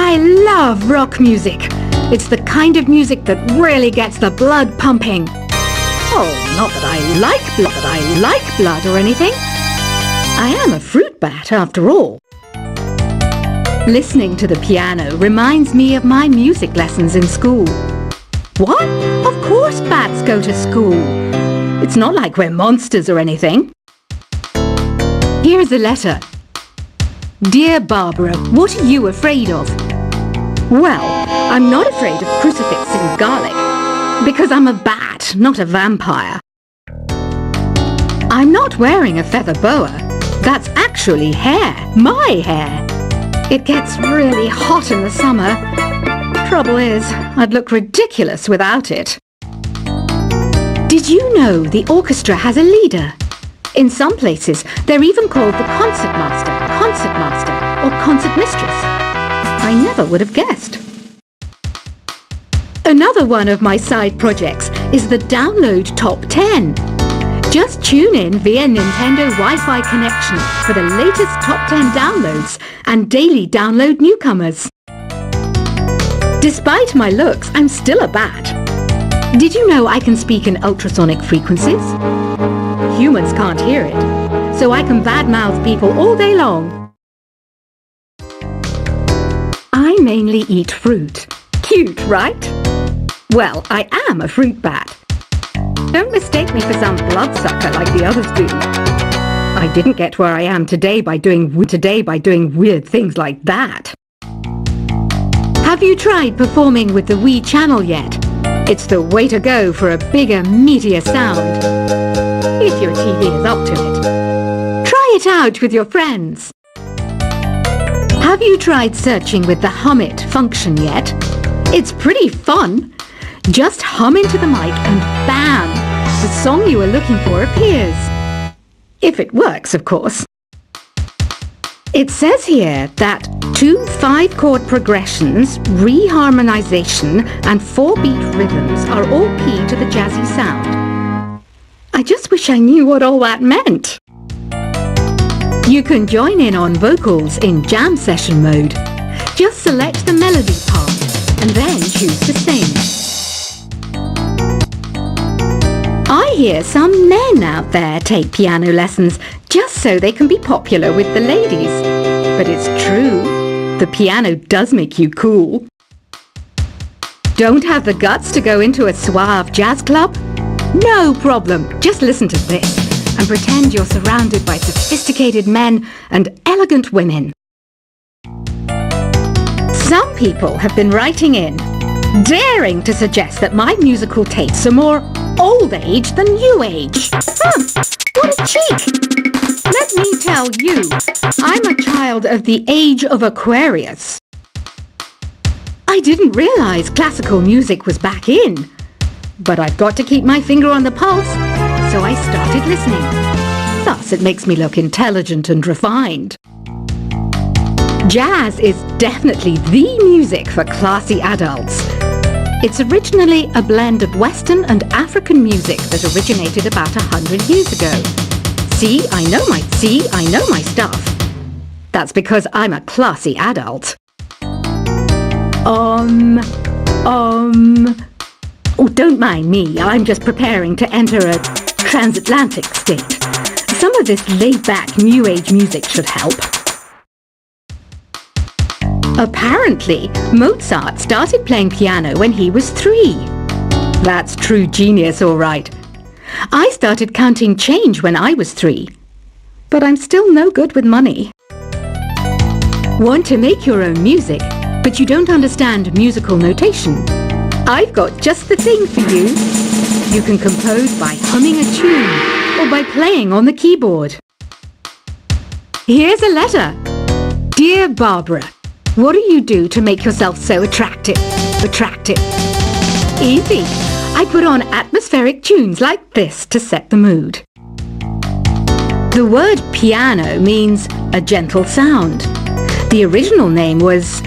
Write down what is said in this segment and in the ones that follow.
I love rock music. It's the kind of music that really gets the blood pumping. Oh, not that I like blood or anything. I am a fruit bat after all. Listening to the piano reminds me of my music lessons in school. What? Of course bats go to school. It's not like we're monsters or anything. Here's a letter. Dear Barbara, what are you afraid of? Well, I'm not afraid of crucifix and garlic, because I'm a bat, not a vampire. I'm not wearing a feather boa. That's actually hair, my hair. It gets really hot in the summer. Trouble is, I'd look ridiculous without it. Did you know the orchestra has a leader? In some places, they're even called the concertmaster, or concertmistress. I never would have guessed. Another one of my side projects is the Download Top 10. Just tune in via Nintendo Wi-Fi connection for the latest Top 10 downloads and daily download newcomers. Despite my looks, I'm still a bat. Did you know I can speak in ultrasonic frequencies? Humans can't hear it, so I can badmouth people all day long. I mainly eat fruit. Cute, right? Well, I am a fruit bat. Don't mistake me for some bloodsucker like the others do. I didn't get where I am today by doing weird things like that. Have you tried performing with the Wii channel yet? It's the way to go for a bigger, meatier sound. If your TV is up to it. Try it out with your friends. Have you tried searching with the Hum It function yet? It's pretty fun. Just hum into the mic and bam! The song you are looking for appears. If it works, of course. It says here that 2 5-chord progressions, reharmonization and 4-beat rhythms are all key to the jazzy sound. I just wish I knew what all that meant. You can join in on vocals in jam session mode. Just select the melody part and then choose to sing. I hear some men out there take piano lessons just so they can be popular with the ladies. But it's true, the piano does make you cool. Don't have the guts to go into a suave jazz club? No problem, just listen to this and pretend you're surrounded by sophisticated men and elegant women. Some people have been writing in, daring to suggest that my musical tastes are more old age than new age. What a cheek! Let me tell you, I'm a child of the age of Aquarius. I didn't realize classical music was back in, but I've got to keep my finger on the pulse, so I started listening. Thus, it makes me look intelligent and refined. Jazz is definitely the music for classy adults. It's originally a blend of Western and African music that originated about 100 years ago. See, I know my stuff. That's because I'm a classy adult. Oh, don't mind me. I'm just preparing to enter a transatlantic state. Some of this laid-back New Age music should help. Apparently, Mozart started playing piano when he was 3. That's true genius, all right. I started counting change when I was 3. But I'm still no good with money. Want to make your own music, but you don't understand musical notation? I've got just the thing for you. You can compose by humming a tune or by playing on the keyboard. Here's a letter. Dear Barbara, what do you do to make yourself so attractive? Easy. I put on atmospheric tunes like this to set the mood. The word piano means a gentle sound. The original name was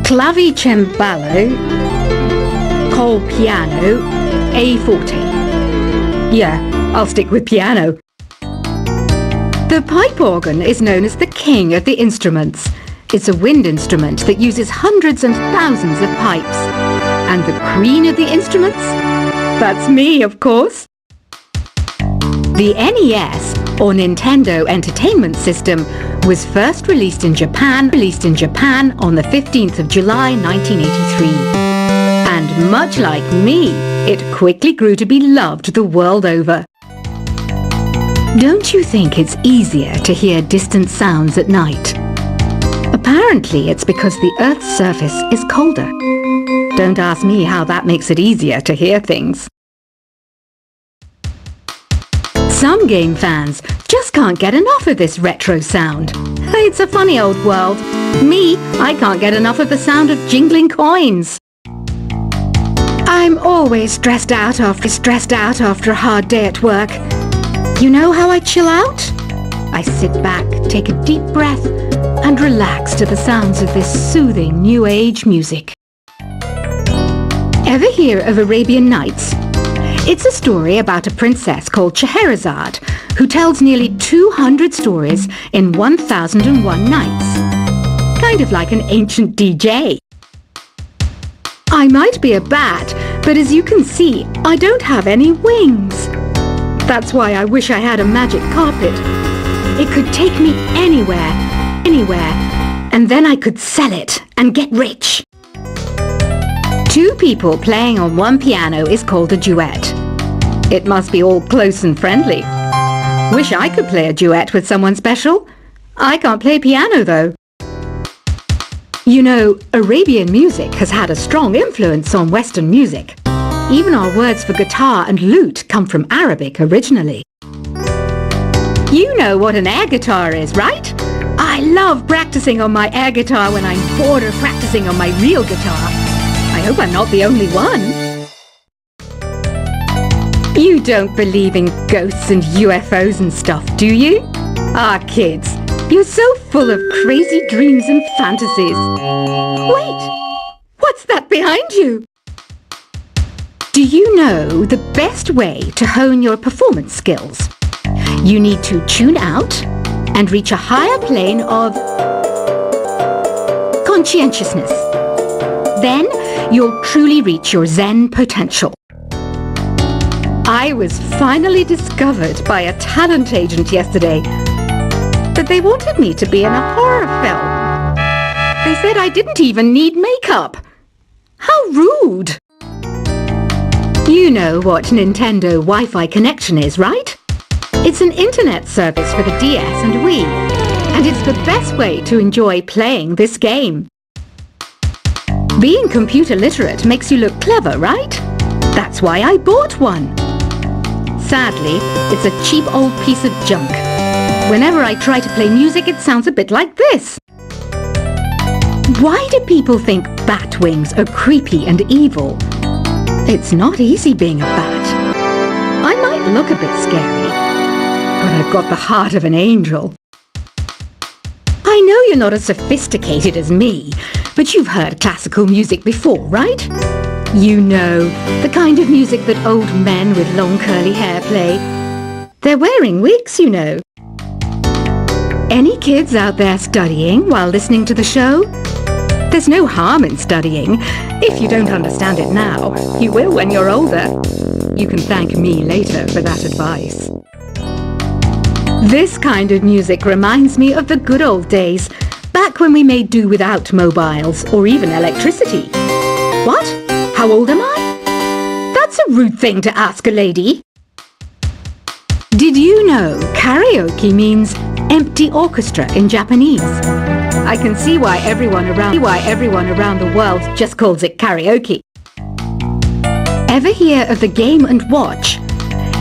clavicembalo col piano a forte. Yeah, I'll stick with piano. The pipe organ is known as the king of the instruments. It's a wind instrument that uses hundreds and thousands of pipes. And the queen of the instruments? That's me, of course. The NES, or Nintendo Entertainment System, was first released in Japan on the 15th of July 1983. And much like me, it quickly grew to be loved the world over. Don't you think it's easier to hear distant sounds at night? Apparently, it's because the Earth's surface is colder. Don't ask me how that makes it easier to hear things. Some game fans just can't get enough of this retro sound. It's a funny old world. Me, I can't get enough of the sound of jingling coins. I'm always stressed out after a hard day at work. You know how I chill out? I sit back, take a deep breath, and relax to the sounds of this soothing New Age music. Ever hear of Arabian Nights? It's a story about a princess called Scheherazade, who tells nearly 200 stories in 1001 nights. Kind of like an ancient DJ. I might be a bat, but as you can see, I don't have any wings. That's why I wish I had a magic carpet. It could take me anywhere, and then I could sell it and get rich. Two people playing on one piano is called a duet. It must be all close and friendly. Wish I could play a duet with someone special. I can't play piano though. You know, Arabian music has had a strong influence on Western music. Even our words for guitar and lute come from Arabic originally. You know what an air guitar is, right? I love practicing on my air guitar when I'm bored of practicing on my real guitar. I hope I'm not the only one. You don't believe in ghosts and UFOs and stuff, do you? Ah, kids, you're so full of crazy dreams and fantasies. Wait, what's that behind you? Do you know the best way to hone your performance skills? You need to tune out and reach a higher plane of conscientiousness. Then you'll truly reach your Zen potential. I was finally discovered by a talent agent yesterday, but they wanted me to be in a horror film. They said I didn't even need makeup. How rude! You know what Nintendo Wi-Fi connection is, right? It's an internet service for the DS and Wii, and it's the best way to enjoy playing this game. Being computer literate makes you look clever, right? That's why I bought one. Sadly, it's a cheap old piece of junk. Whenever I try to play music, it sounds a bit like this. Why do people think bat wings are creepy and evil? It's not easy being a bat. I might look a bit scary, but I've got the heart of an angel. I know you're not as sophisticated as me, but you've heard classical music before, right? You know, the kind of music that old men with long curly hair play. They're wearing wigs, you know. Any kids out there studying while listening to the show? There's no harm in studying. If you don't understand it now, you will when you're older. You can thank me later for that advice. This kind of music reminds me of the good old days, back when we made do without mobiles or even electricity. What? How old am I? That's a rude thing to ask a lady. Did you know karaoke means empty orchestra in Japanese? I can see why everyone around the world just calls it karaoke. Ever hear of the Game & Watch?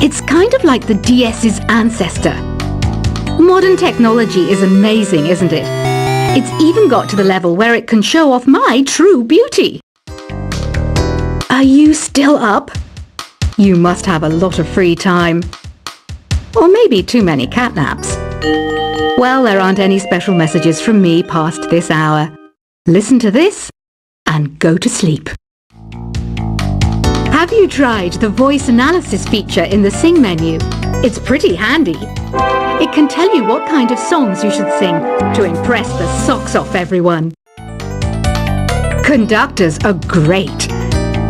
It's kind of like the DS's ancestor. Modern technology is amazing, isn't it? It's even got to the level where it can show off my true beauty. Are you still up? You must have a lot of free time. Or maybe too many catnaps. Well, there aren't any special messages from me past this hour. Listen to this and go to sleep. Have you tried the voice analysis feature in the Sing menu? It's pretty handy. It can tell you what kind of songs you should sing to impress the socks off everyone. Conductors are great.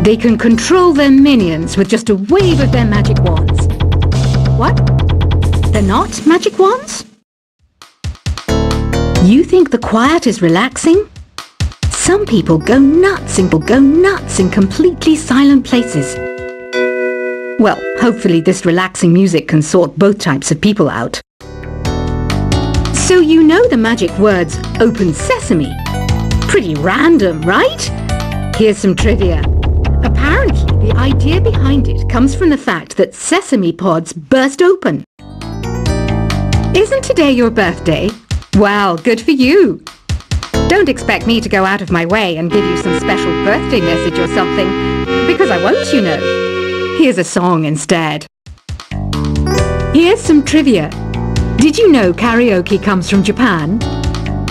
They can control their minions with just a wave of their magic wands. What? They're not magic wands? You think the quiet is relaxing? Some people go nuts in completely silent places. Well, hopefully this relaxing music can sort both types of people out. So you know the magic words "Open Sesame." Pretty random, right? Here's some trivia. Apparently, the idea behind it comes from the fact that sesame pods burst open. Isn't today your birthday? Well, good for you. Don't expect me to go out of my way and give you some special birthday message or something, because I won't, you know. Here's a song instead. Here's some trivia. Did you know karaoke comes from Japan?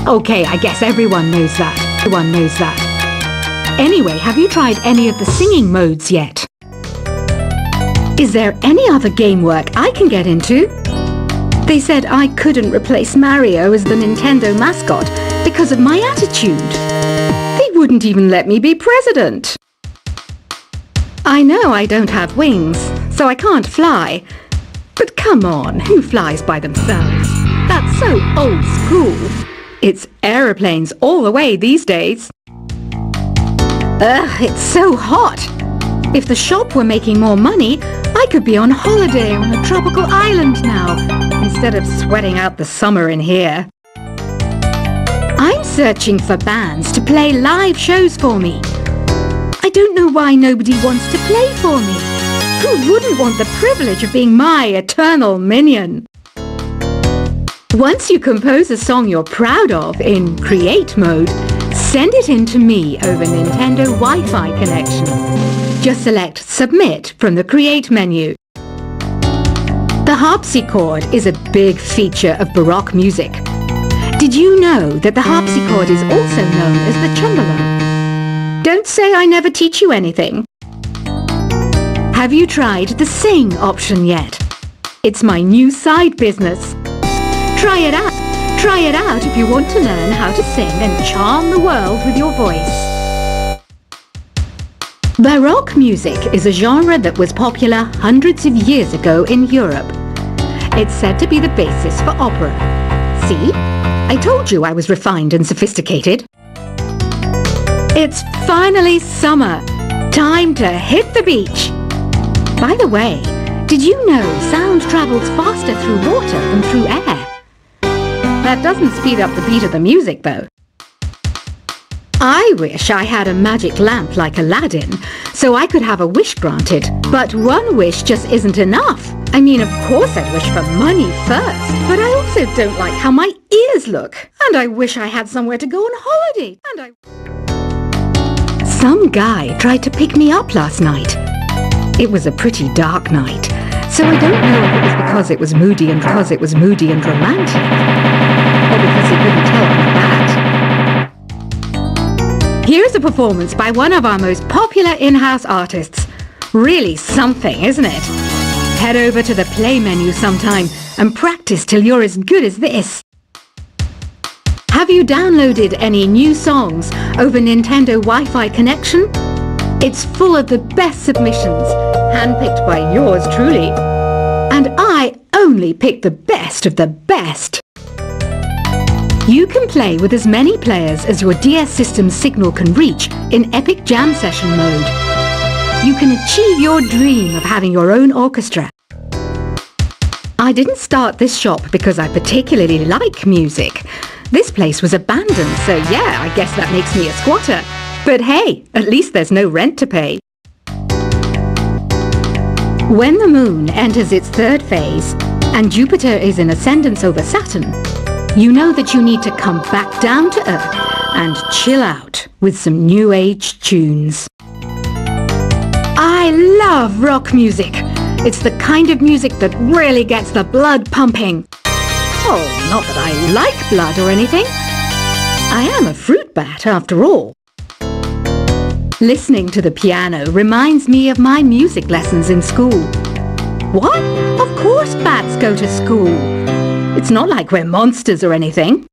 Okay, I guess everyone knows that. Everyone knows that. Anyway, have you tried any of the singing modes yet? Is there any other game work I can get into? They said I couldn't replace Mario as the Nintendo mascot because of my attitude. They wouldn't even let me be president. I know I don't have wings, so I can't fly. But come on, who flies by themselves? That's so old school. It's aeroplanes all the way these days. Ugh, it's so hot. If the shop were making more money, I could be on holiday on a tropical island now, instead of sweating out the summer in here. I'm searching for bands to play live shows for me. I don't know why nobody wants to play for me. Who wouldn't want the privilege of being my eternal minion? Once you compose a song you're proud of in Create mode, send it in to me over Nintendo Wi-Fi connection. Just select Submit from the Create menu. The harpsichord is a big feature of Baroque music. Did you know that the harpsichord is also known as the cembalo? Don't say I never teach you anything. Have you tried the Sing option yet? It's my new side business. Try it out. Try it out if you want to learn how to sing and charm the world with your voice. Baroque music is a genre that was popular hundreds of years ago in Europe. It's said to be the basis for opera. See? I told you I was refined and sophisticated. It's finally summer. Time to hit the beach. By the way, did you know sound travels faster through water than through air? That doesn't speed up the beat of the music, though. I wish I had a magic lamp like Aladdin, so I could have a wish granted. But one wish just isn't enough. I mean, of course I'd wish for money first, but I also don't like how my ears look. And I wish I had somewhere to go on holiday. Some guy tried to pick me up last night. It was a pretty dark night, so I don't know if it was because it was moody and romantic, or because he couldn't tell I'm bad. Here's a performance by one of our most popular in-house artists. Really something, isn't it? Head over to the play menu sometime and practice till you're as good as this. Have you downloaded any new songs over Nintendo Wi-Fi connection? It's full of the best submissions, handpicked by yours truly. And I only pick the best of the best. You can play with as many players as your DS system's signal can reach in Epic Jam Session mode. You can achieve your dream of having your own orchestra. I didn't start this shop because I particularly like music. This place was abandoned, so yeah, I guess that makes me a squatter. But hey, at least there's no rent to pay. When the moon enters its third phase and Jupiter is in ascendance over Saturn, you know that you need to come back down to Earth and chill out with some new age tunes. I love rock music. It's the kind of music that really gets the blood pumping. Oh, not that I like blood or anything. I am a fruit bat after all. Listening to the piano reminds me of my music lessons in school. What? Of course bats go to school. It's not like we're monsters or anything.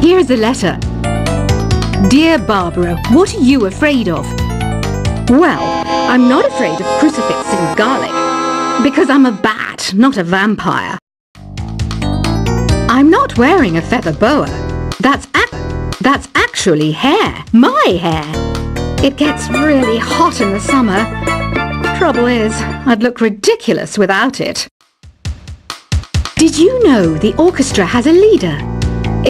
Here's a letter. Dear Barbara, what are you afraid of? Well, I'm not afraid of crucifix and garlic, because I'm a bat, not a vampire. I'm not wearing a feather boa. That's actually hair. My hair. It gets really hot in the summer. Trouble is, I'd look ridiculous without it. Did you know the orchestra has a leader?